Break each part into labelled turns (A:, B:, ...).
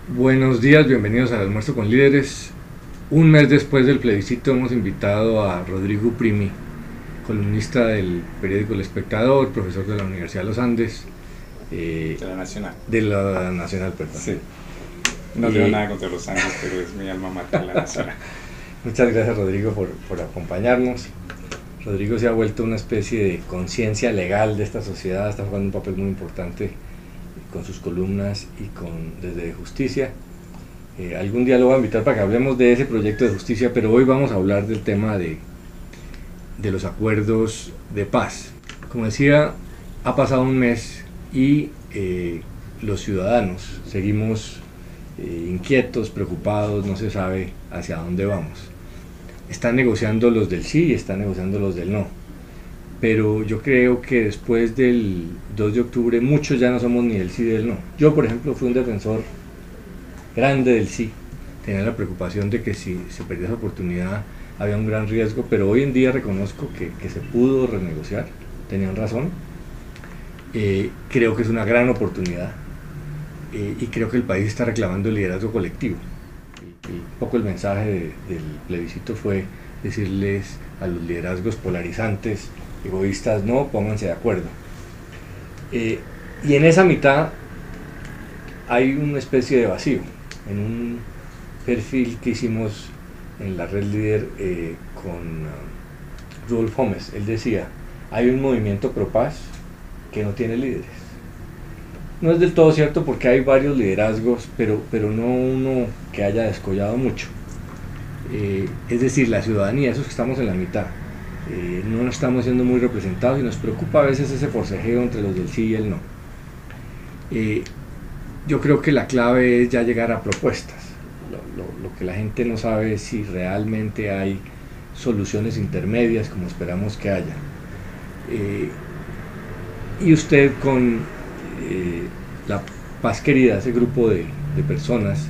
A: Buenos días, bienvenidos al Almuerzo con Líderes. Un mes después del plebiscito hemos invitado a Rodrigo Primi, columnista del periódico El Espectador, profesor de la Universidad de los Andes,
B: De la Nacional.
A: de la Nacional, perdón.
B: Sí. No tengo nada contra los Andes, pero es mi alma mater la Nacional.
A: Muchas gracias, Rodrigo, por acompañarnos. Rodrigo se ha vuelto una especie de conciencia legal de esta sociedad, está jugando un papel muy importante con sus columnas y desde Justicia. Algún día lo voy a invitar para que hablemos de ese proyecto de justicia, pero hoy vamos a hablar del tema de los acuerdos de paz. Como decía, ha pasado un mes y los ciudadanos seguimos inquietos, preocupados, no se sabe hacia dónde vamos. Están negociando los del sí y están negociando los del no. Pero yo creo que después del 2 de octubre muchos ya no somos ni del sí ni del no. Yo, por ejemplo, fui un defensor grande del sí. Tenía la preocupación de que si se perdía esa oportunidad había un gran riesgo, pero hoy en día reconozco que se pudo renegociar, tenían razón. Creo que es una gran oportunidad y creo que el país está reclamando el liderazgo colectivo. Un poco el mensaje del plebiscito fue decirles a los liderazgos polarizantes, egoístas, no, pónganse de acuerdo. Y en esa mitad hay una especie de vacío. En un perfil que hicimos en la red líder con Rudolf Homes, él decía, hay un movimiento pro paz que no tiene líderes. No es del todo cierto porque hay varios liderazgos, pero no uno que haya descollado mucho. Es decir, la ciudadanía, esos que estamos en la mitad, no estamos siendo muy representados y nos preocupa a veces ese forcejeo entre los del sí y el no. Yo creo que la clave es ya llegar a propuestas. Lo que la gente no sabe es si realmente hay soluciones intermedias como esperamos que haya. Y usted con la Paz Querida, ese grupo de personas,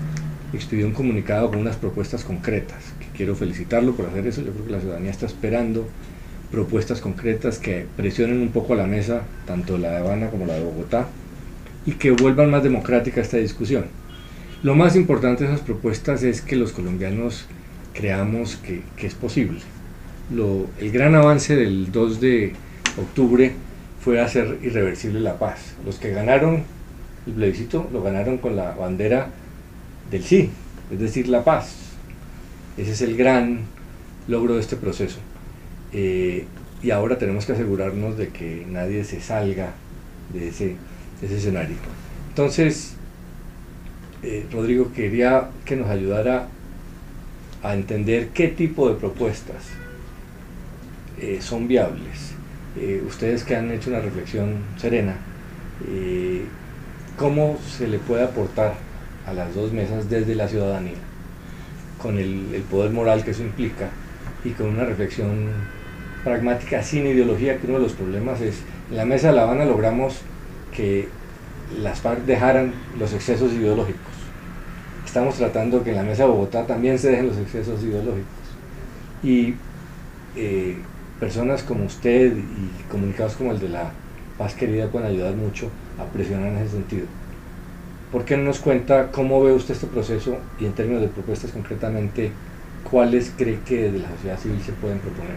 A: expidió un comunicado con unas propuestas concretas, que quiero felicitarlo por hacer eso. Yo creo que la ciudadanía está esperando propuestas concretas que presionen un poco a la mesa, tanto la de Habana como la de Bogotá, y que vuelvan más democrática esta discusión. Lo más importante de esas propuestas es que los colombianos creamos que es posible. El gran avance del 2 de octubre fue hacer irreversible la paz. Los que ganaron el plebiscito lo ganaron con la bandera del sí, es decir, la paz. Ese es el gran logro de este proceso. Y ahora tenemos que asegurarnos de que nadie se salga de ese escenario. Entonces, Rodrigo, quería que nos ayudara a entender qué tipo de propuestas son viables. Ustedes que han hecho una reflexión serena, ¿cómo se le puede aportar a las dos mesas desde la ciudadanía, con el poder moral que eso implica y con una reflexión pragmática sin ideología, que uno de los problemas es, en la mesa de La Habana logramos que las FARC dejaran los excesos ideológicos. Estamos tratando que en la mesa de Bogotá también se dejen los excesos ideológicos. Y personas como usted y comunicados como el de la Paz Querida pueden ayudar mucho a presionar en ese sentido. ¿Por qué no nos cuenta cómo ve usted este proceso y en términos de propuestas concretamente, cuáles cree que desde la sociedad civil se pueden proponer?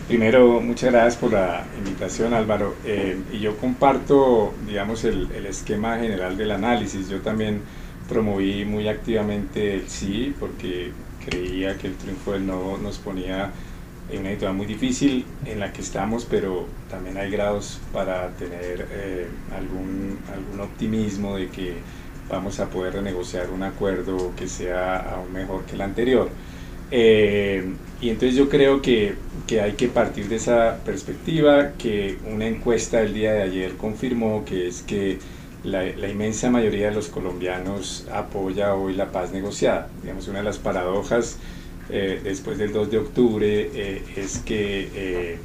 B: Primero, muchas gracias por la invitación, Álvaro. Y yo comparto, digamos, el esquema general del análisis. Yo también promoví muy activamente el sí, porque creía que el triunfo del no nos ponía en una situación muy difícil en la que estamos, pero también hay grados para tener algún optimismo de que vamos a poder renegociar un acuerdo que sea aún mejor que el anterior. Y entonces yo creo que hay que partir de esa perspectiva, que una encuesta del día de ayer confirmó, que es que la inmensa mayoría de los colombianos apoya hoy la paz negociada. Digamos, una de las paradojas después del 2 de octubre es que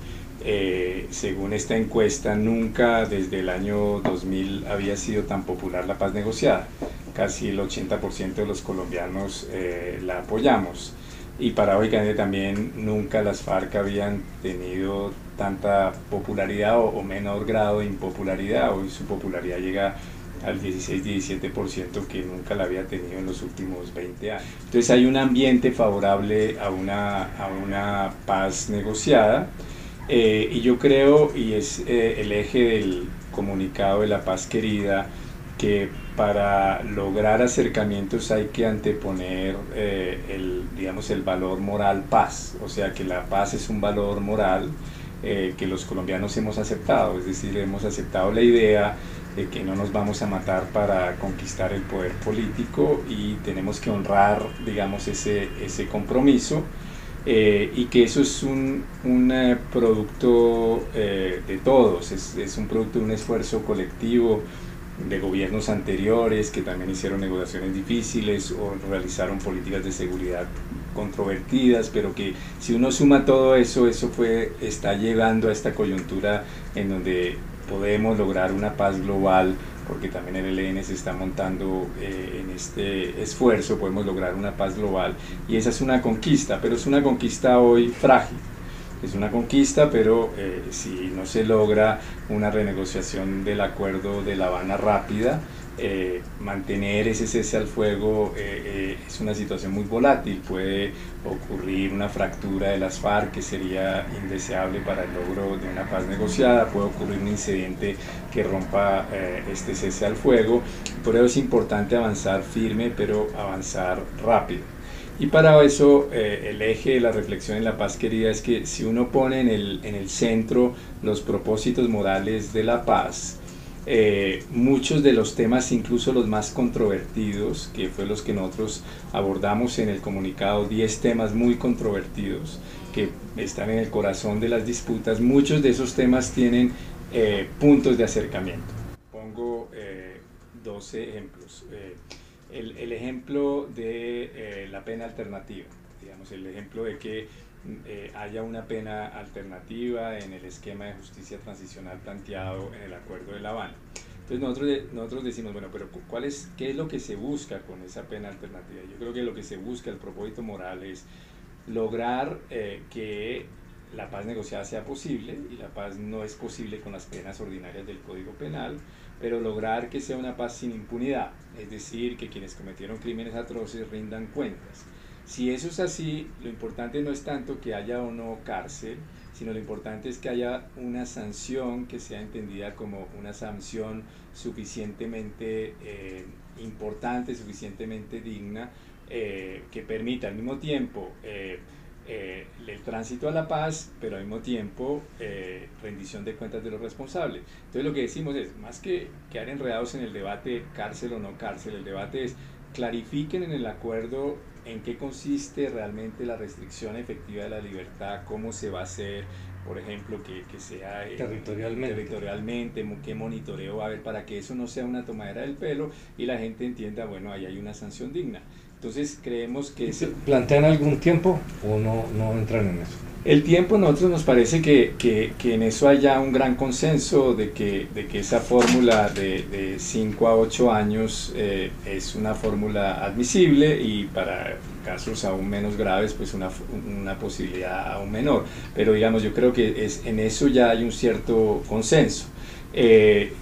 B: según esta encuesta nunca desde el año 2000 había sido tan popular la paz negociada. Casi el 80% de los colombianos la apoyamos. Y paradójicamente también nunca las FARC habían tenido tanta popularidad o menor grado de impopularidad. Hoy su popularidad llega al 16-17% que nunca la había tenido en los últimos 20 años. Entonces hay un ambiente favorable a una paz negociada, y yo creo, y es el eje del comunicado de la paz querida, que para lograr acercamientos hay que anteponer digamos, el valor moral paz, o sea que la paz es un valor moral que los colombianos hemos aceptado, es decir, hemos aceptado la idea de que no nos vamos a matar para conquistar el poder político y tenemos que honrar, digamos, ese compromiso, y que eso es un producto de todos, es un producto de un esfuerzo colectivo de gobiernos anteriores que también hicieron negociaciones difíciles o realizaron políticas de seguridad controvertidas, pero que si uno suma todo eso, está llegando a esta coyuntura en donde podemos lograr una paz global, porque también el ELN se está montando en este esfuerzo, podemos lograr una paz global, y esa es una conquista, pero es una conquista hoy frágil. Es una conquista, pero si no se logra una renegociación del acuerdo de La Habana rápida, mantener ese cese al fuego es una situación muy volátil. Puede ocurrir una fractura de las FARC que sería indeseable para el logro de una paz negociada, puede ocurrir un incidente que rompa este cese al fuego. Por eso es importante avanzar firme, pero avanzar rápido. Y para eso el eje de la reflexión en la paz querida es que si uno pone en el centro los propósitos morales de la paz, muchos de los temas, incluso los más controvertidos, que fue los que nosotros abordamos en el comunicado, 10 temas muy controvertidos que están en el corazón de las disputas, muchos de esos temas tienen puntos de acercamiento. Pongo 12 ejemplos. El ejemplo de la pena alternativa, digamos, el ejemplo de que haya una pena alternativa en el esquema de justicia transicional planteado en el Acuerdo de La Habana. Entonces nosotros decimos, bueno, pero ¿qué es lo que se busca con esa pena alternativa? Yo creo que lo que se busca, el propósito moral, es lograr que la paz negociada sea posible, y la paz no es posible con las penas ordinarias del Código Penal, pero lograr que sea una paz sin impunidad, es decir, que quienes cometieron crímenes atroces rindan cuentas. Si eso es así, lo importante no es tanto que haya o no cárcel, sino lo importante es que haya una sanción que sea entendida como una sanción suficientemente importante, suficientemente digna, que permita al mismo tiempo el tránsito a la paz, pero al mismo tiempo rendición de cuentas de los responsables. Entonces lo que decimos es, más que quedar enredados en el debate cárcel o no cárcel, el debate es clarifiquen en el acuerdo en qué consiste realmente la restricción efectiva de la libertad, cómo se va a hacer, por ejemplo, que sea territorialmente, qué monitoreo va a haber para que eso no sea una tomadera del pelo y la gente entienda, bueno, ahí hay una sanción digna. Entonces creemos que...
A: ¿Plantean algún tiempo o no entran en eso?
B: El tiempo, a nosotros nos parece que en eso haya un gran consenso de que esa fórmula de 5 a 8 años es una fórmula admisible, y para casos aún menos graves pues una posibilidad aún menor, pero digamos yo creo que en eso ya hay un cierto consenso.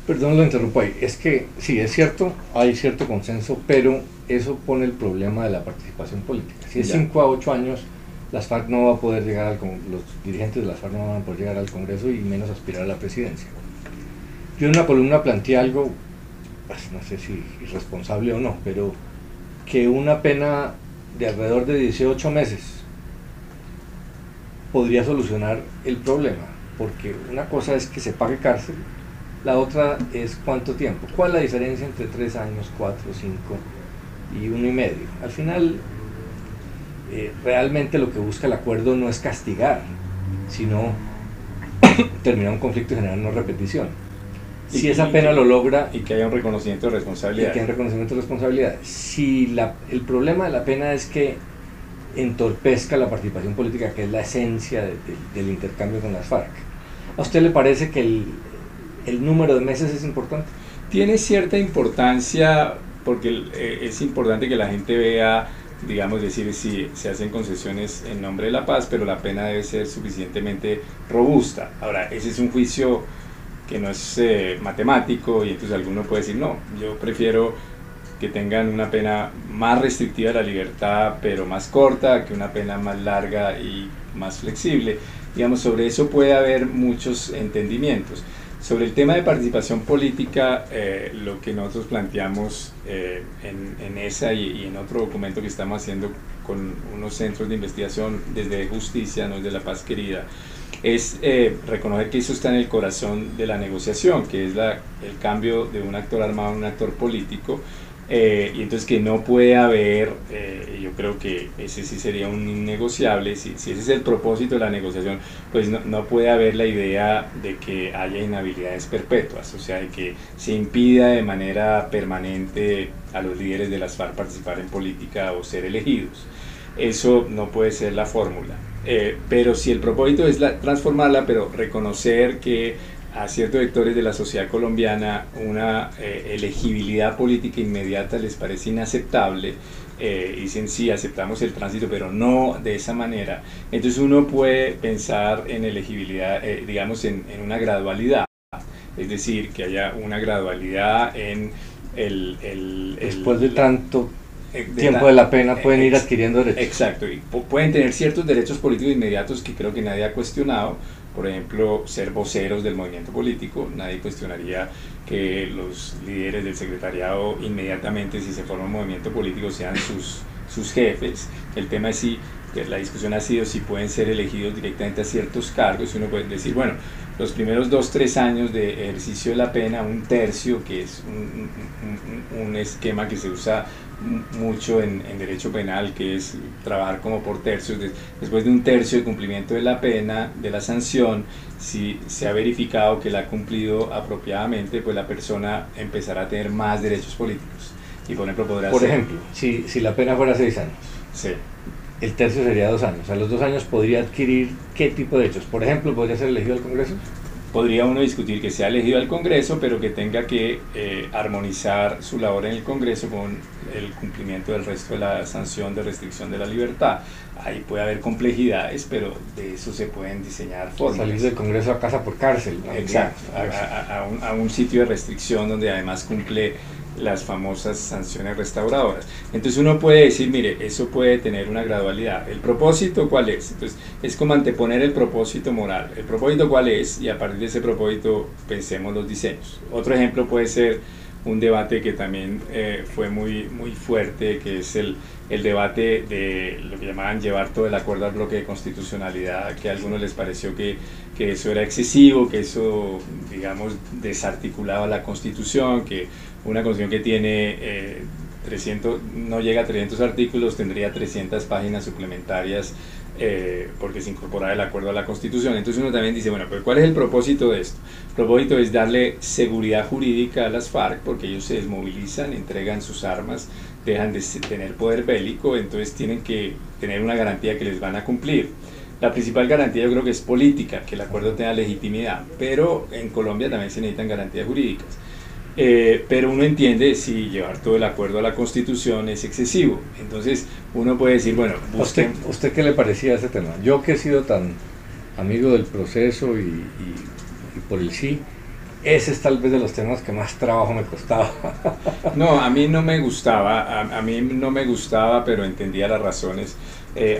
A: Perdón, lo interrumpo ahí, es que sí, es cierto, hay cierto consenso, pero eso pone el problema de la participación política. Si es 5 a 8 años, las FARC no va a poder llegar los dirigentes de las FARC no van a poder llegar al Congreso y menos aspirar a la presidencia. Yo en una columna planteé algo, pues, no sé si irresponsable o no, pero que una pena de alrededor de 18 meses podría solucionar el problema, porque una cosa es que se pague cárcel, la otra es cuánto tiempo. ¿Cuál es la diferencia entre 3 años, 4, 5 y 1 y medio? Al final, realmente lo que busca el acuerdo no es castigar, sino terminar un conflicto y generar una repetición. Si esa pena lo logra...
B: Y que haya un reconocimiento de responsabilidad.
A: Y que haya un reconocimiento de responsabilidad. Si el problema de la pena es que entorpezca la participación política, que es la esencia del intercambio con las FARC, ¿a usted le parece que el número de meses es importante?
B: Tiene cierta importancia, porque es importante que la gente vea, digamos, decir si se hacen concesiones en nombre de la paz, pero la pena debe ser suficientemente robusta. Ahora, ese es un juicio que no es matemático, y entonces alguno puede decir, no, yo prefiero que tengan una pena más restrictiva de la libertad, pero más corta, que una pena más larga y más flexible. Digamos, sobre eso puede haber muchos entendimientos. Sobre el tema de participación política, lo que nosotros planteamos en esa y en otro documento que estamos haciendo con unos centros de investigación desde Justicia, no desde La Paz Querida, es reconocer que eso está en el corazón de la negociación, que es el cambio de un actor armado a un actor político, y entonces que no puede haber, yo creo que ese sí sería un innegociable, si ese es el propósito de la negociación, pues no puede haber la idea de que haya inhabilidades perpetuas, o sea, de que se impida de manera permanente a los líderes de las FARC participar en política o ser elegidos. Eso no puede ser la fórmula, pero si el propósito es transformarla, pero reconocer que a ciertos sectores de la sociedad colombiana una elegibilidad política inmediata les parece inaceptable, dicen sí, aceptamos el tránsito, pero no de esa manera. Entonces uno puede pensar en elegibilidad, digamos, en una gradualidad, es decir, que haya una gradualidad en
A: después de tanto tiempo de la pena pueden ir adquiriendo derechos.
B: Exacto, y pueden tener ciertos derechos políticos inmediatos que creo que nadie ha cuestionado. Por ejemplo, ser voceros del movimiento político, nadie cuestionaría que los líderes del secretariado inmediatamente, si se forma un movimiento político, sean sus jefes. El tema es si, la discusión ha sido si pueden ser elegidos directamente a ciertos cargos. Uno puede decir, bueno, los primeros 2-3 años de ejercicio de la pena, un tercio, que es un esquema que se usa mucho en derecho penal, que es trabajar como por tercios. Después de un tercio de cumplimiento de la pena, de la sanción, si se ha verificado que la ha cumplido apropiadamente, pues la persona empezará a tener más derechos políticos. Y por ejemplo,
A: si la pena fuera 6 años,
B: sí,
A: el tercio sería 2 años. A los 2 años podría adquirir ¿qué tipo de derechos? Por ejemplo, ¿podría ser elegido al Congreso?
B: Podría uno discutir que sea elegido al Congreso, pero que tenga que armonizar su labor en el Congreso con el cumplimiento del resto de la sanción de restricción de la libertad. Ahí puede haber complejidades, pero de eso se pueden diseñar formas.
A: Salir del Congreso a casa por cárcel, ¿no?
B: Exacto, a un sitio de restricción donde además cumple las famosas sanciones restauradoras. Entonces uno puede decir, mire, eso puede tener una gradualidad. ¿El propósito cuál es? Entonces es como anteponer el propósito moral. ¿El propósito cuál es? Y a partir de ese propósito pensemos los diseños. Otro ejemplo puede ser un debate que también fue muy fuerte, que es el debate de lo que llamaban llevar todo el acuerdo al bloque de constitucionalidad, que a algunos les pareció que eso era excesivo, que eso, digamos, desarticulaba la Constitución, que una Constitución que tiene 300, no llega a 300 artículos, tendría 300 páginas suplementarias porque se incorpora el acuerdo a la Constitución. Entonces uno también dice, bueno, pero ¿cuál es el propósito de esto? El propósito es darle seguridad jurídica a las FARC, porque ellos se desmovilizan, entregan sus armas, dejan de tener poder bélico, entonces tienen que tener una garantía que les van a cumplir. La principal garantía yo creo que es política, que el acuerdo tenga legitimidad, pero en Colombia también se necesitan garantías jurídicas. Pero uno entiende si llevar todo el acuerdo a la Constitución es excesivo. Entonces uno puede decir, bueno,
A: ¿Usted qué le parecía ese tema? Yo que he sido tan amigo del proceso y por el sí, ese es tal vez de los temas que más trabajo me costaba.
B: No, a mí no me gustaba, a mí no me gustaba, pero entendía las razones.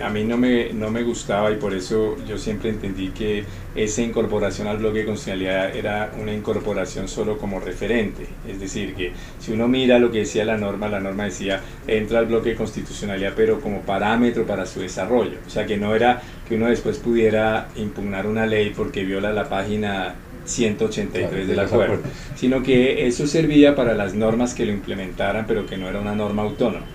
B: A mí no me gustaba, y por eso yo siempre entendí que esa incorporación al bloque de constitucionalidad era una incorporación solo como referente. Es decir, que si uno mira lo que decía la norma decía entra al bloque de constitucionalidad, pero como parámetro para su desarrollo. O sea, que no era que uno después pudiera impugnar una ley porque viola la página 183 del acuerdo, sino que eso servía para las normas que lo implementaran, pero que no era una norma autónoma.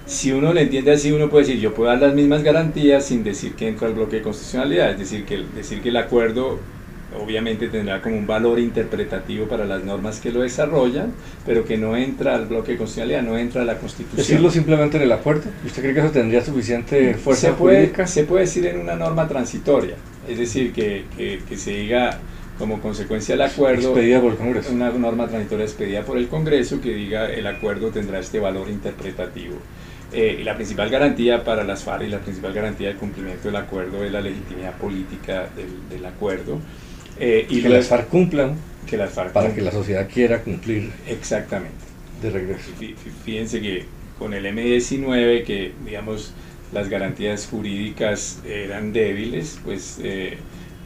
B: Si uno le entiende así, uno puede decir, yo puedo dar las mismas garantías sin decir que entro al bloque de constitucionalidad, es decir, que el acuerdo obviamente tendrá como un valor interpretativo para las normas que lo desarrollan, pero que no entra al bloque de constitucionalidad, no entra a la Constitución.
A: ¿Decirlo simplemente en el acuerdo? ¿Usted cree que eso tendría suficiente fuerza jurídica?
B: Se puede decir en una norma transitoria, es decir, que se diga como consecuencia del acuerdo,
A: expedida por el Congreso,
B: una norma transitoria expedida por el Congreso que diga el acuerdo tendrá este valor interpretativo. Y la principal garantía para las FARC y la principal garantía del cumplimiento del acuerdo es la legitimidad política del acuerdo.
A: Y que las FARC cumplan,
B: que las FARC
A: para
B: cumplan.
A: Que la sociedad quiera cumplir.
B: Exactamente.
A: De regreso.
B: Fíjense que con el M-19, que digamos las garantías jurídicas eran débiles, pues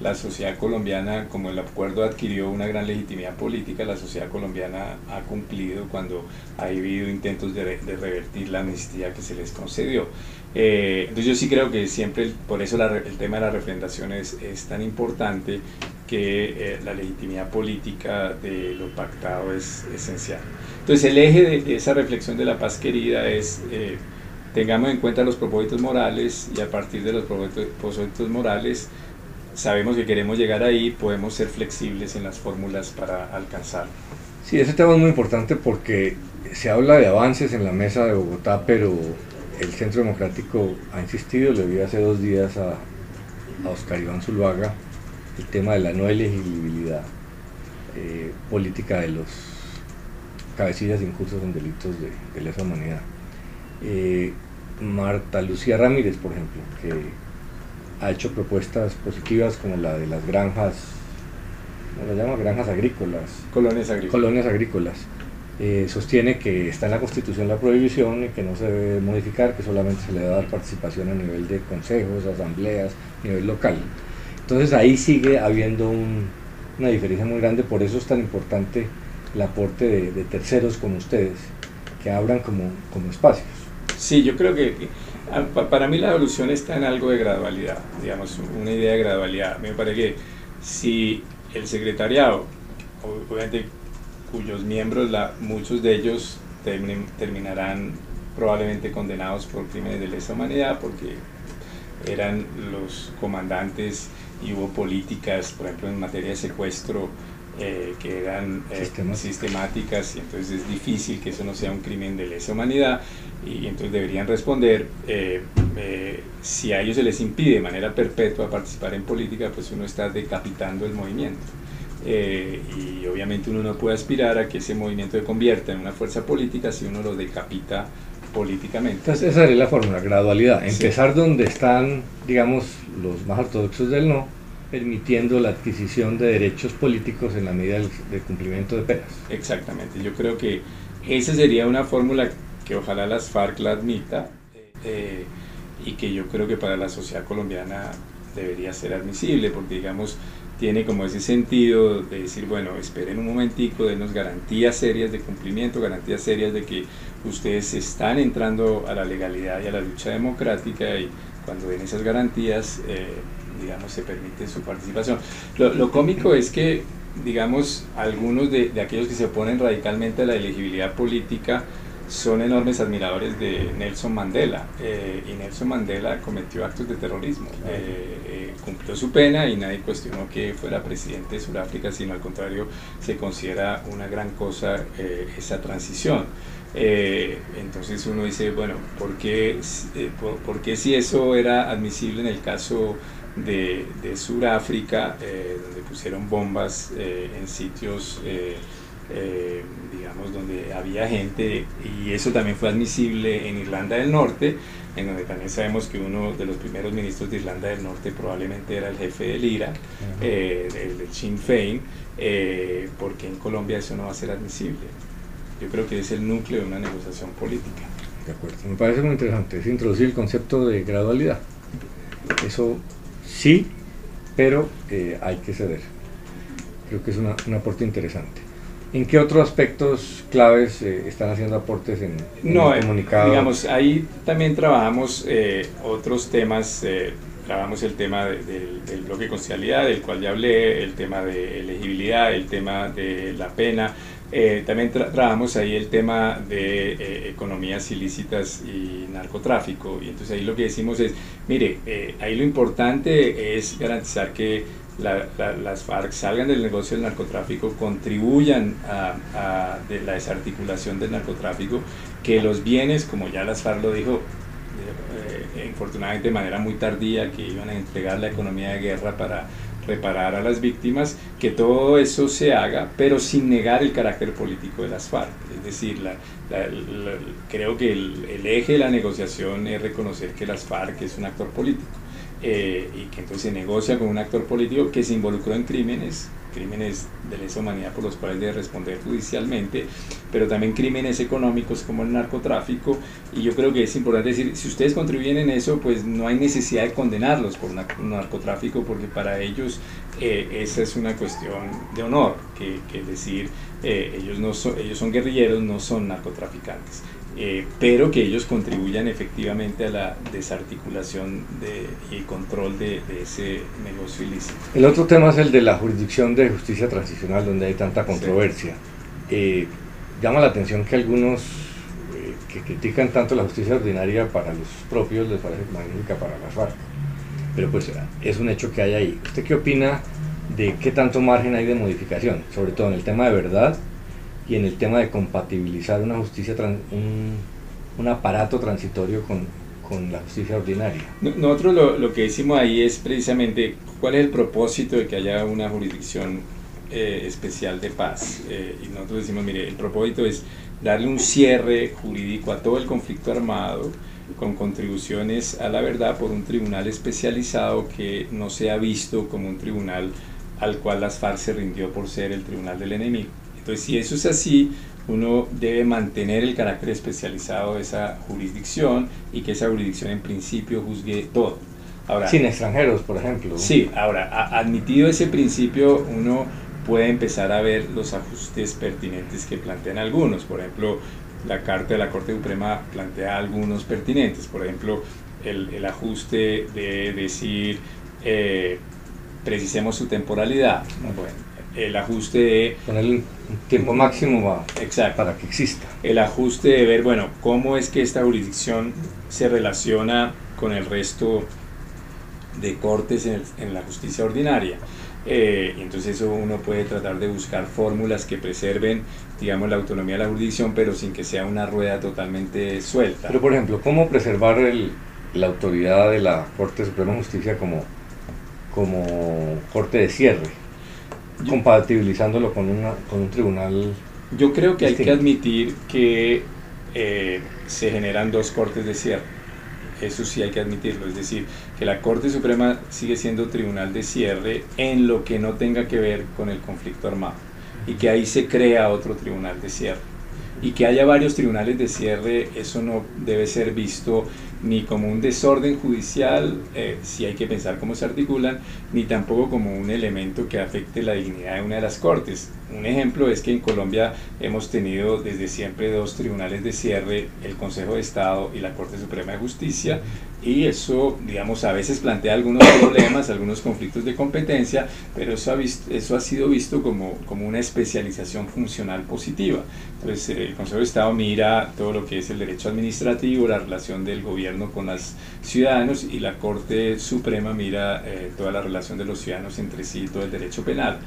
B: la sociedad colombiana, como el acuerdo adquirió una gran legitimidad política, la sociedad colombiana ha cumplido cuando ha habido intentos de revertir la amnistía que se les concedió. Entonces yo sí creo que siempre, por eso el tema de la refrendación es tan importante, que la legitimidad política de lo pactado es esencial. Entonces el eje de esa reflexión de la paz querida es tengamos en cuenta los propósitos morales, y a partir de los propósitos morales sabemos que queremos llegar ahí, podemos ser flexibles en las fórmulas para alcanzarlo.
A: Sí, ese tema es muy importante porque se habla de avances en la mesa de Bogotá, pero el Centro Democrático ha insistido, le vi hace 2 días a Oscar Iván Zuluaga, el tema de la no elegibilidad política de los cabecillas incursos en delitos de lesa humanidad. Marta Lucía Ramírez, por ejemplo, que ha hecho propuestas positivas como la de las granjas, ¿cómo la llama? Granjas agrícolas.
B: Colonias agrícolas.
A: Colonias agrícolas. Sostiene que está en la Constitución la prohibición y que no se debe modificar, que solamente se le debe dar participación a nivel de consejos, asambleas, a nivel local. Entonces ahí sigue habiendo una diferencia muy grande, por eso es tan importante el aporte de terceros como ustedes, que abran como espacios.
B: Sí, yo creo que para mí la evolución está en algo de gradualidad, digamos, una idea de gradualidad. Me parece que si el secretariado, obviamente cuyos miembros, muchos de ellos terminarán probablemente condenados por crímenes de lesa humanidad, porque eran los comandantes y hubo políticas, por ejemplo en materia de secuestro, que eran sistemáticas, y entonces es difícil que eso no sea un crimen de lesa humanidad, y entonces deberían responder. Si a ellos se les impide de manera perpetua participar en política, pues uno está decapitando el movimiento, y obviamente uno no puede aspirar a que ese movimiento se convierta en una fuerza política si uno lo decapita políticamente.
A: Entonces esa sería la fórmula, gradualidad, empezar donde están, digamos, los más ortodoxos del no, permitiendo la adquisición de derechos políticos en la medida del cumplimiento de penas.
B: Exactamente, yo creo que esa sería una fórmula que ojalá las FARC la admita, y que yo creo que para la sociedad colombiana debería ser admisible, porque digamos tiene como ese sentido de decir, bueno, esperen un momentico, denos garantías serias de cumplimiento, garantías serias de que ustedes están entrando a la legalidad y a la lucha democrática, y cuando den esas garantías, digamos, se permite su participación. Lo cómico es que, digamos, algunos de aquellos que se oponen radicalmente a la elegibilidad política son enormes admiradores de Nelson Mandela, y Nelson Mandela cometió actos de terrorismo, cumplió su pena y nadie cuestionó que fuera presidente de Sudáfrica, sino al contrario, se considera una gran cosa esa transición. Entonces uno dice, bueno, ¿por qué si eso era admisible en el caso de Sudáfrica, donde pusieron bombas en sitios digamos donde había gente, y eso también fue admisible en Irlanda del Norte, en donde también sabemos que uno de los primeros ministros de Irlanda del Norte probablemente era el jefe del IRA, del Sinn Féin, porque en Colombia eso no va a ser admisible. Yo creo que es el núcleo de una negociación política.
A: De acuerdo, me parece muy interesante, es introducir el concepto de gradualidad. Eso sí, pero hay que ceder. Creo que es un aporte interesante. ¿En qué otros aspectos claves están haciendo aportes en el comunicado?
B: Digamos, ahí también trabajamos otros temas, trabajamos el tema del bloque de constitucionalidad, del cual ya hablé, el tema de elegibilidad, el tema de la pena, también trabajamos ahí el tema de economías ilícitas y narcotráfico, y entonces ahí lo que decimos es, mire, ahí lo importante es garantizar que las FARC salgan del negocio del narcotráfico, contribuyan a la desarticulación del narcotráfico, que los bienes, como ya las FARC lo dijo, infortunadamente de manera muy tardía, que iban a entregar la economía de guerra para reparar a las víctimas, que todo eso se haga, pero sin negar el carácter político de las FARC. Es decir, creo que el eje de la negociación es reconocer que las FARC es un actor político. y que entonces se negocia con un actor político que se involucró en crímenes de lesa humanidad por los cuales debe responder judicialmente, pero también crímenes económicos como el narcotráfico. Y yo creo que es importante decir, si ustedes contribuyen en eso, pues no hay necesidad de condenarlos por un narcotráfico, porque para ellos esa es una cuestión de honor, que es decir, ellos son guerrilleros, no son narcotraficantes. Pero que ellos contribuyan efectivamente a la desarticulación y control de ese negocio ilícito.
A: El otro tema es el de la jurisdicción de justicia transicional, donde hay tanta controversia. Sí. Llama la atención que algunos que critican tanto la justicia ordinaria para los propios les parece magnífica para las FARC, pero pues es un hecho que hay ahí. ¿Usted qué opina de qué tanto margen hay de modificación, sobre todo en el tema de verdad y en el tema de compatibilizar una justicia, un aparato transitorio con la justicia ordinaria?
B: Nosotros lo que decimos ahí es precisamente cuál es el propósito de que haya una jurisdicción especial de paz. Y nosotros decimos, mire, el propósito es darle un cierre jurídico a todo el conflicto armado, con contribuciones a la verdad por un tribunal especializado que no sea visto como un tribunal al cual las FARC se rindió por ser el tribunal del enemigo. Entonces, si eso es así, uno debe mantener el carácter especializado de esa jurisdicción y que esa jurisdicción en principio juzgue todo.
A: Ahora, sin extranjeros, por ejemplo.
B: Sí, ahora, admitido ese principio, uno puede empezar a ver los ajustes pertinentes que plantean algunos. Por ejemplo, la Carta de la Corte Suprema plantea algunos pertinentes. Por ejemplo, el ajuste de decir, precisemos su temporalidad. Bueno, el ajuste de
A: poner un tiempo máximo
B: para
A: que exista.
B: El ajuste de ver, bueno, cómo es que esta jurisdicción se relaciona con el resto de cortes en la justicia ordinaria. Entonces eso uno puede tratar de buscar fórmulas que preserven, digamos, la autonomía de la jurisdicción, pero sin que sea una rueda totalmente suelta.
A: Pero, por ejemplo, ¿cómo preservar la autoridad de la Corte Suprema de Justicia como corte de cierre? Compatibilizándolo con un tribunal.
B: Yo creo que distinto. Hay que admitir que se generan dos cortes de cierre. Eso sí hay que admitirlo, es decir, que la Corte Suprema sigue siendo tribunal de cierre en lo que no tenga que ver con el conflicto armado, y que ahí se crea otro tribunal de cierre. Y que haya varios tribunales de cierre, eso no debe ser visto ni como un desorden judicial, si hay que pensar cómo se articulan, ni tampoco como un elemento que afecte la dignidad de una de las cortes. Un ejemplo es que en Colombia hemos tenido desde siempre dos tribunales de cierre, el Consejo de Estado y la Corte Suprema de Justicia, y eso, digamos, a veces plantea algunos problemas, algunos conflictos de competencia, pero eso ha sido visto como una especialización funcional positiva. Entonces, el Consejo de Estado mira todo lo que es el derecho administrativo, la relación del gobierno con los ciudadanos, y la Corte Suprema mira toda la relación de los ciudadanos entre sí, todo el derecho penal.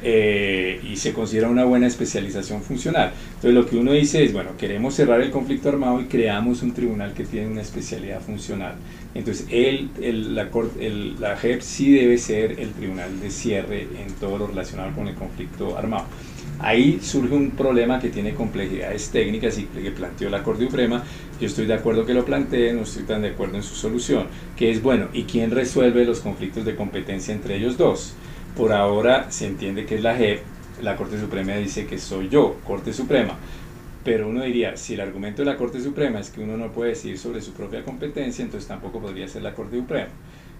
B: Y se considera una buena especialización funcional. Entonces lo que uno dice es, bueno, queremos cerrar el conflicto armado y creamos un tribunal que tiene una especialidad funcional. Entonces la JEP sí debe ser el tribunal de cierre en todo lo relacionado con el conflicto armado. Ahí surge un problema que tiene complejidades técnicas y que planteó la Corte Suprema. Yo estoy de acuerdo que lo plantee, no estoy tan de acuerdo en su solución, que es, bueno, ¿y quién resuelve los conflictos de competencia entre ellos dos? Por ahora se entiende que es la JEP, la Corte Suprema dice que soy yo, Corte Suprema, pero uno diría, si el argumento de la Corte Suprema es que uno no puede decidir sobre su propia competencia, entonces tampoco podría ser la Corte Suprema.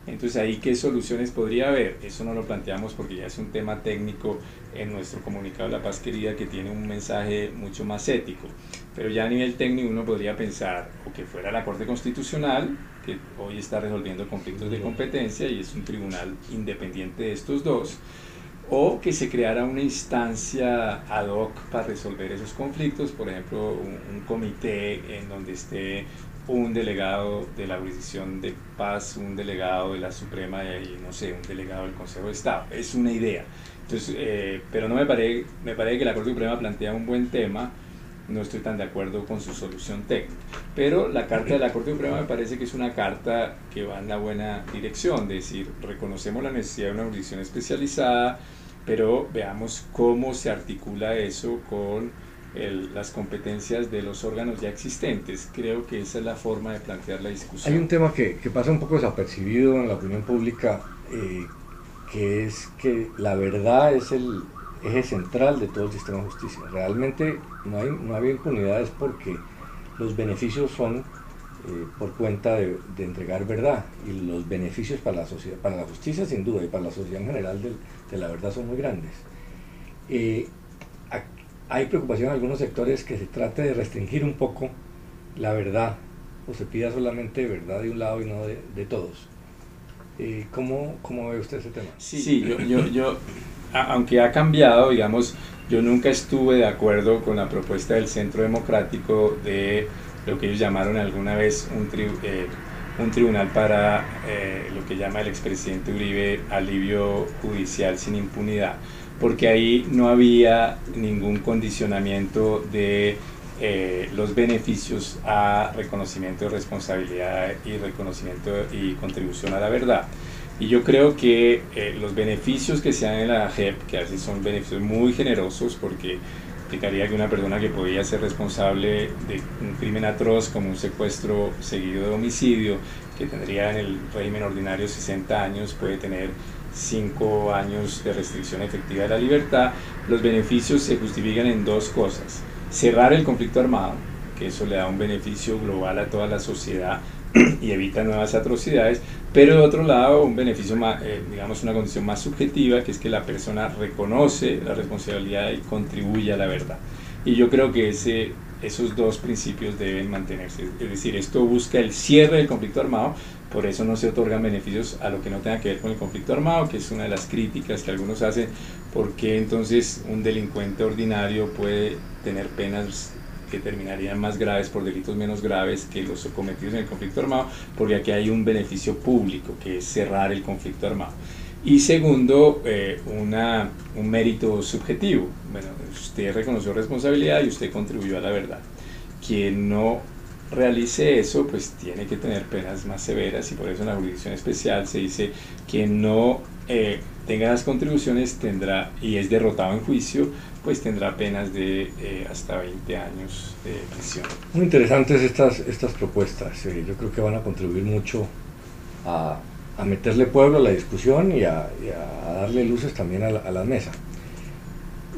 B: Entonces ahí, ¿qué soluciones podría haber? Eso no lo planteamos porque ya es un tema técnico en nuestro comunicado de La Paz Querida, que tiene un mensaje mucho más ético, pero ya a nivel técnico uno podría pensar o que fuera la Corte Constitucional, que hoy está resolviendo conflictos de competencia y es un tribunal independiente de estos dos, o que se creara una instancia ad hoc para resolver esos conflictos, por ejemplo, un comité en donde esté un delegado de la jurisdicción de paz, un delegado de la Suprema y no sé, un delegado del Consejo de Estado. Es una idea. Entonces, pero no me parece que la Corte Suprema plantea un buen tema. No estoy tan de acuerdo con su solución técnica, pero la carta de la Corte Suprema me parece que es una carta que va en la buena dirección, de decir, reconocemos la necesidad de una jurisdicción especializada, pero veamos cómo se articula eso con las competencias de los órganos ya existentes. Creo que esa es la forma de plantear la discusión.
A: Hay un tema que pasa un poco desapercibido en la opinión pública, que es que la verdad es el eje central de todo el sistema de justicia. Realmente no hay impunidades porque los beneficios son por cuenta de entregar verdad, y los beneficios para la sociedad, para la justicia sin duda, y para la sociedad en general de la verdad son muy grandes. Hay preocupación en algunos sectores que se trate de restringir un poco la verdad, o se pida solamente verdad de un lado y no de todos. ¿Cómo ve usted ese tema?
B: Sí, yo aunque ha cambiado, digamos, yo nunca estuve de acuerdo con la propuesta del Centro Democrático de lo que ellos llamaron alguna vez un tribunal para lo que llama el expresidente Uribe alivio judicial sin impunidad, porque ahí no había ningún condicionamiento de los beneficios a reconocimiento de responsabilidad y reconocimiento y contribución a la verdad. Y yo creo que los beneficios que se dan en la JEP, que a veces son beneficios muy generosos, porque implicaría que una persona que podía ser responsable de un crimen atroz como un secuestro seguido de homicidio, que tendría en el régimen ordinario 60 años, puede tener 5 años de restricción efectiva de la libertad. Los beneficios se justifican en dos cosas: cerrar el conflicto armado, que eso le da un beneficio global a toda la sociedad y evita nuevas atrocidades, pero de otro lado un beneficio más, digamos una condición más subjetiva, que es que la persona reconoce la responsabilidad y contribuye a la verdad. Y yo creo que esos dos principios deben mantenerse, es decir, esto busca el cierre del conflicto armado, por eso no se otorgan beneficios a lo que no tenga que ver con el conflicto armado, que es una de las críticas que algunos hacen, porque entonces un delincuente ordinario puede tener penas que terminarían más graves por delitos menos graves que los cometidos en el conflicto armado, porque aquí hay un beneficio público, que es cerrar el conflicto armado. Y segundo, un mérito subjetivo. Bueno, usted reconoció responsabilidad y usted contribuyó a la verdad. Quien no realice eso, pues tiene que tener penas más severas, y por eso en la jurisdicción especial se dice que no tenga las contribuciones tendrá, y es derrotado en juicio, pues tendrá penas de hasta 20 años de prisión.
A: Muy interesantes estas propuestas. Yo creo que van a contribuir mucho a meterle pueblo a la discusión y a darle luces también a la mesa.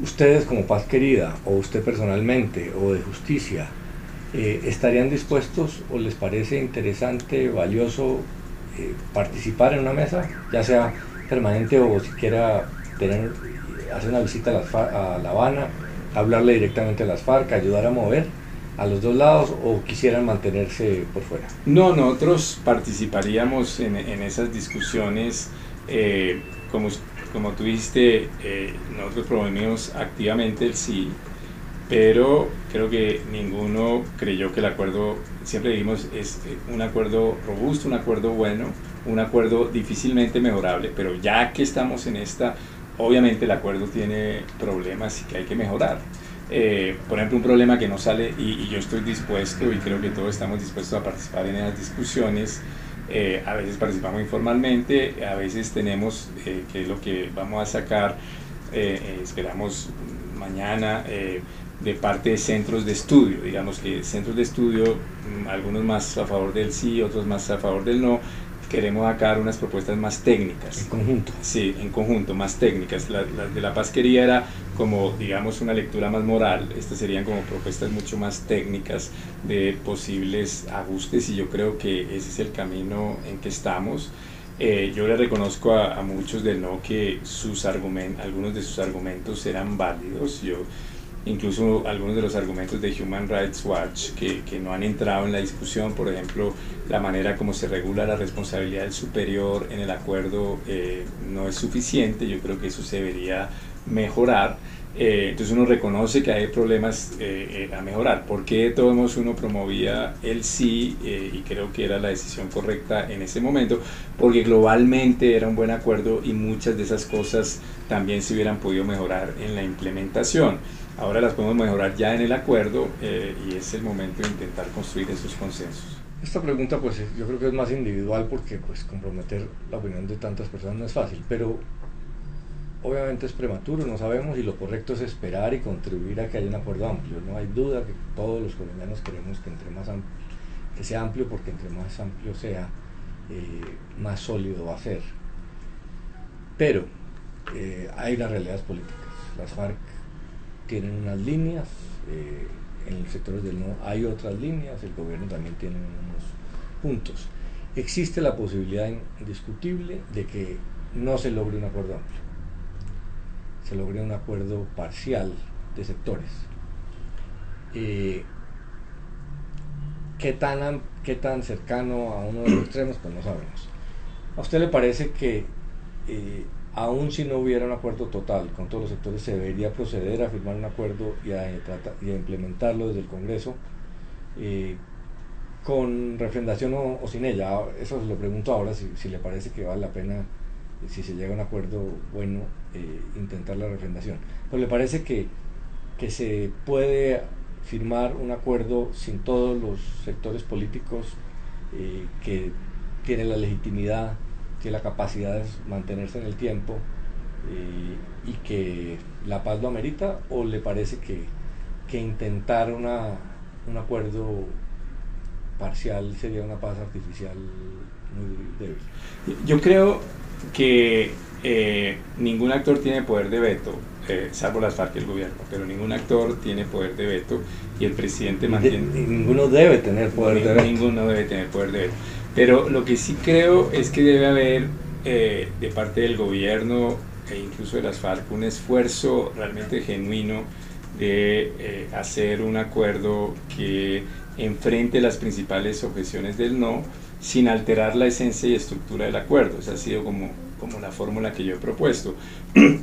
A: Ustedes como Paz Querida, o usted personalmente, o de Justicia, ¿estarían dispuestos o les parece interesante, valioso participar en una mesa, ya sea permanente o siquiera hacer una visita a La Habana, hablarle directamente a las FARC, ayudar a mover a los dos lados, o quisieran mantenerse por fuera?
B: No, nosotros participaríamos en esas discusiones, como tú dijiste, nosotros promovimos activamente el sí, pero creo que ninguno creyó que el acuerdo, siempre dijimos, es un acuerdo robusto, un acuerdo bueno, un acuerdo difícilmente mejorable, pero ya que estamos en esta, obviamente el acuerdo tiene problemas y que hay que mejorar. Por ejemplo, un problema que no sale, y yo estoy dispuesto, y creo que todos estamos dispuestos a participar en esas discusiones. A veces participamos informalmente, a veces tenemos, que es lo que vamos a sacar, esperamos mañana, de parte de centros de estudio. Digamos que centros de estudio, algunos más a favor del sí, otros más a favor del no. Queremos sacar unas propuestas más técnicas.
A: En conjunto.
B: Sí, en conjunto, más técnicas. La de La Paz Querida era como, digamos, una lectura más moral. Estas serían como propuestas mucho más técnicas de posibles ajustes, y yo creo que ese es el camino en que estamos. Yo le reconozco a muchos del no que algunos de sus argumentos eran válidos. Incluso algunos de los argumentos de Human Rights Watch que no han entrado en la discusión, por ejemplo, la manera como se regula la responsabilidad del superior en el acuerdo no es suficiente. Yo creo que eso se debería mejorar. Entonces uno reconoce que hay problemas a mejorar. ¿Por qué de todos modos uno promovía el sí? Y creo que era la decisión correcta en ese momento, porque globalmente era un buen acuerdo y muchas de esas cosas también se hubieran podido mejorar en la implementación. Ahora las podemos mejorar ya en el acuerdo, y es el momento de intentar construir esos consensos.
A: Esta pregunta, pues yo creo que es más individual, porque pues comprometer la opinión de tantas personas no es fácil, pero obviamente es prematuro, no sabemos, y lo correcto es esperar y contribuir a que haya un acuerdo amplio. No hay duda que todos los colombianos queremos que que sea amplio, porque entre más amplio sea, más sólido va a ser. Pero hay unas realidades políticas. Las FARC tienen unas líneas, en los sectores del no hay otras líneas, el gobierno también tiene unos puntos. Existe la posibilidad indiscutible de que no se logre un acuerdo amplio, se logre un acuerdo parcial de sectores. ¿Qué tan cercano a uno de los extremos? Pues no sabemos. ¿A usted le parece que aun si no hubiera un acuerdo total con todos los sectores, se debería proceder a firmar un acuerdo y a implementarlo desde el Congreso, con refrendación o sin ella? Eso se lo pregunto ahora, si le parece que vale la pena, si se llega a un acuerdo bueno, intentar la refrendación. Pero le parece que se puede firmar un acuerdo sin todos los sectores políticos, que tienen la legitimidad, tiene la capacidad de mantenerse en el tiempo, y que la paz lo amerita? ¿O le parece que intentar un acuerdo parcial sería una paz artificial muy débil?
B: Yo creo que ningún actor tiene poder de veto, salvo las FARC y el gobierno, pero ningún actor tiene poder de veto, y el presidente mantiene...
A: Y ninguno debe tener poder de veto.
B: Ninguno debe tener poder de veto. Pero lo que sí creo es que debe haber, de parte del gobierno e incluso de las FARC, un esfuerzo realmente genuino de hacer un acuerdo que enfrente las principales objeciones del no, sin alterar la esencia y estructura del acuerdo. Esa ha sido como la fórmula que yo he propuesto.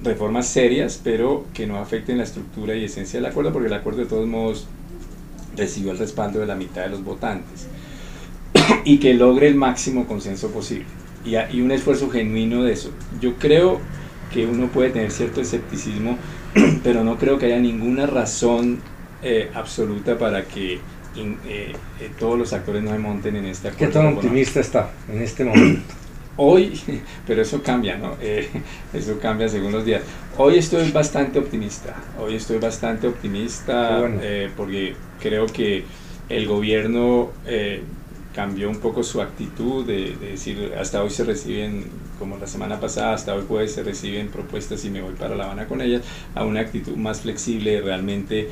B: Reformas serias, pero que no afecten la estructura y esencia del acuerdo, porque el acuerdo de todos modos recibió el respaldo de la mitad de los votantes, y que logre el máximo consenso posible, y un esfuerzo genuino de eso. Yo creo que uno puede tener cierto escepticismo, pero no creo que haya ninguna razón absoluta para que todos los actores no se monten en este acuerdo.
A: ¿Qué tan optimista está en este momento?
B: Hoy, pero eso cambia, ¿no? Eso cambia según los días. Hoy estoy bastante optimista, bueno, porque creo que el gobierno cambió un poco su actitud de decir, hasta hoy se reciben, como la semana pasada, hasta hoy jueves se reciben propuestas y me voy para La Habana con ellas, a una actitud más flexible de realmente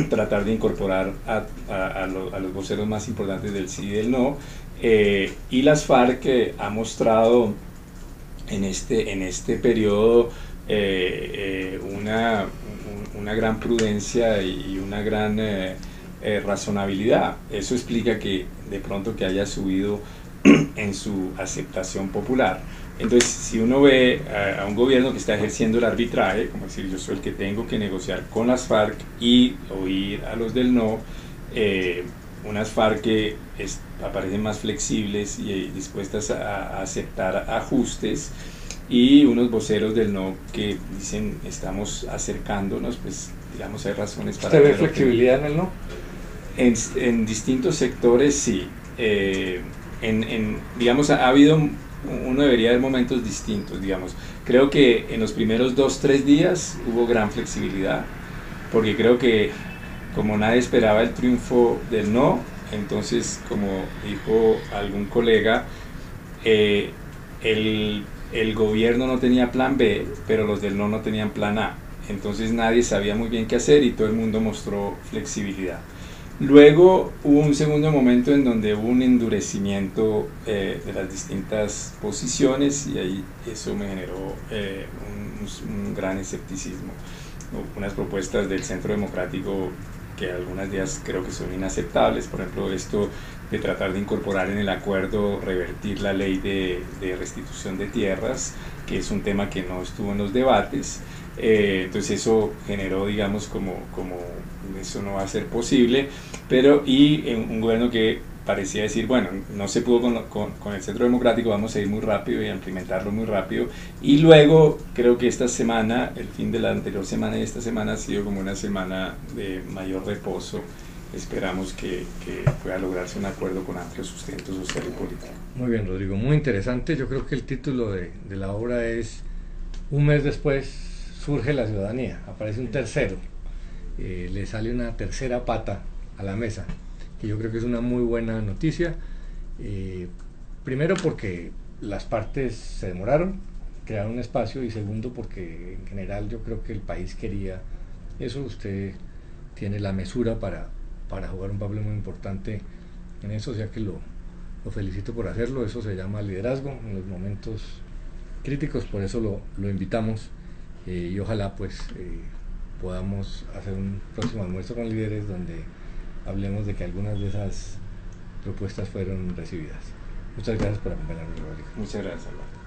B: tratar de incorporar a los voceros más importantes del sí y del no. Y las FARC ha mostrado en este periodo una gran prudencia y una gran razonabilidad. Eso explica que de pronto que haya subido en su aceptación popular. Entonces, si uno ve a un gobierno que está ejerciendo el arbitraje, como decir, yo soy el que tengo que negociar con las FARC y oír a los del no, unas FARC que aparecen más flexibles y dispuestas a aceptar ajustes, y unos voceros del no que dicen, estamos acercándonos, pues digamos hay razones para...
A: ¿Usted ve flexibilidad en el no?
B: En distintos sectores sí. Digamos, ha habido, uno debería ver momentos distintos, digamos. Creo que en los primeros 2-3 días hubo gran flexibilidad, porque creo que como nadie esperaba el triunfo del no, entonces, como dijo algún colega, el gobierno no tenía plan B, pero los del no tenían plan A. Entonces nadie sabía muy bien qué hacer y todo el mundo mostró flexibilidad. Luego hubo un segundo momento en donde hubo un endurecimiento de las distintas posiciones, y ahí eso me generó un gran escepticismo. Unas propuestas del Centro Democrático que algunas días creo que son inaceptables, por ejemplo esto de tratar de incorporar en el acuerdo, revertir la ley de restitución de tierras, que es un tema que no estuvo en los debates. Entonces eso generó, digamos, como eso no va a ser posible, y un gobierno que parecía decir, bueno, no se pudo con el Centro Democrático, vamos a ir muy rápido y a implementarlo muy rápido. Y luego creo que esta semana, el fin de la anterior semana y esta semana ha sido como una semana de mayor reposo. Esperamos que pueda lograrse un acuerdo con amplio sustento social y político.
A: Muy bien, Rodrigo, muy interesante. Yo creo que el título de la obra es Un mes después surge la ciudadanía, aparece un tercero, le sale una tercera pata a la mesa, que yo creo que es una muy buena noticia. Primero porque las partes se demoraron, crearon un espacio, y segundo porque en general yo creo que el país quería eso. Usted tiene la mesura para jugar un papel muy importante en eso, o sea que lo felicito por hacerlo. Eso se llama liderazgo en los momentos críticos, por eso lo invitamos, y ojalá pues podamos hacer un próximo almuerzo con líderes donde hablemos de que algunas de esas propuestas fueron recibidas. Muchas gracias por acompañarnos, Rodrigo.
B: Muchas gracias, Álvaro.